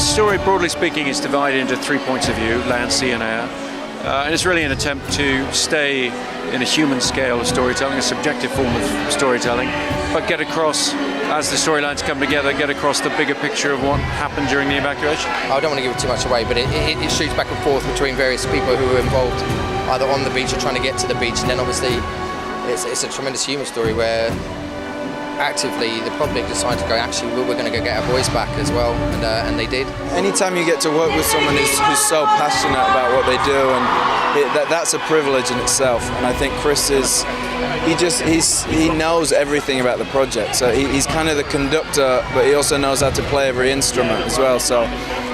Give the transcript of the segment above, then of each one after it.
story, broadly speaking, is divided into 3 points of view: land, sea, and air. And it's really an attempt to stay in a human scale of storytelling, a subjective form of storytelling, but get across, as the storylines come together, get across the bigger picture of what happened during the evacuation. I don't want to give it too much away, but it shoots back and forth between various people who were involved, either on the beach or trying to get to the beach, and then obviously it's a tremendous human story where actively the public decided to go, actually we're going to go get our boys back as well, and they did. Anytime you get to work with someone who's so passionate about what they do, and that's a privilege in itself. And I think Chris he knows everything about the project, so he's kind of the conductor, but he also knows how to play every instrument as well. So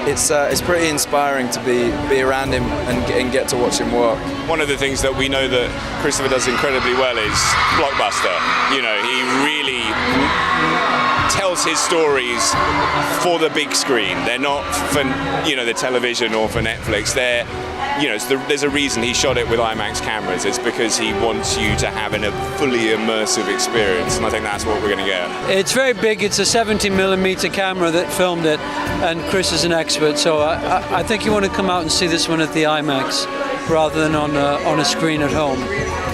it's pretty inspiring to be around him and get to watch him work. One of the things that we know that Christopher does incredibly well is blockbuster. You know, he really tells his stories for the big screen. They're not for the television or for Netflix. They're there's a reason he shot it with IMAX cameras. It's because he wants you to have a fully immersive experience, and I think that's what we're going to get. It's very big. It's a 70mm camera that filmed it, and Chris is an expert. So I think you want to come out and see this one at the IMAX rather than on a screen at home.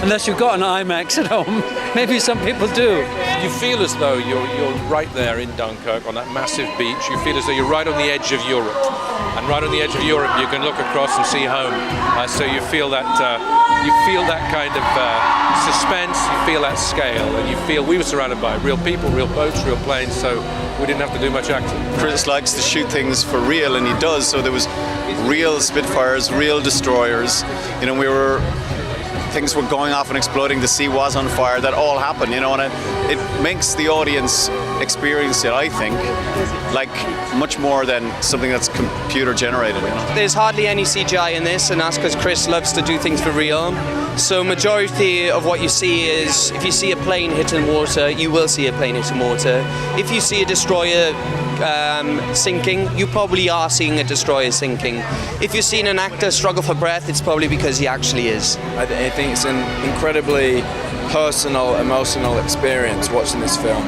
Unless you've got an IMAX at home. Maybe some people do. You feel as though you're right there in Dunkirk on that massive beach. You feel as though you're right on the edge of Europe. And right on the edge of Europe, you can look across and see home. So you feel that kind of suspense, you feel that scale, and you feel we were surrounded by real people, real boats, real planes, so we didn't have to do much acting. Chris likes to shoot things for real, and he does. So there was real Spitfires, real destroyers. Things were going off and exploding, the sea was on fire, that all happened, and it makes the audience experience it, I think, like much more than something that's computer generated. There's hardly any CGI in this, and that's because Chris loves to do things for real. So majority of what you see is, if you see a plane hitting water, you will see a plane hitting water. If you see a destroyer sinking, you probably are seeing a destroyer sinking. If you're seeing an actor struggle for breath, it's probably because he actually is. I think it's an incredibly personal, emotional experience watching this film.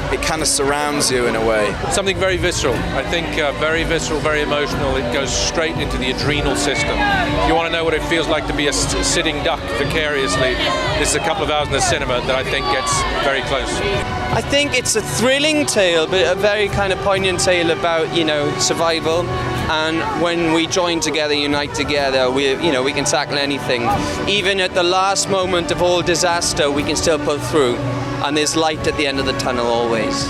It kind of surrounds you in a way. Something very visceral. I think very visceral, very emotional. It goes straight into the adrenal system. If you want to know what it feels like to be a sitting duck vicariously, this is a couple of hours in the cinema that I think gets very close. I think it's a thrilling tale, but a very kind of poignant tale about, survival. And when we join together, unite together, we can tackle anything. Even at the last moment of all disaster, we can still pull through. And there's light at the end of the tunnel always.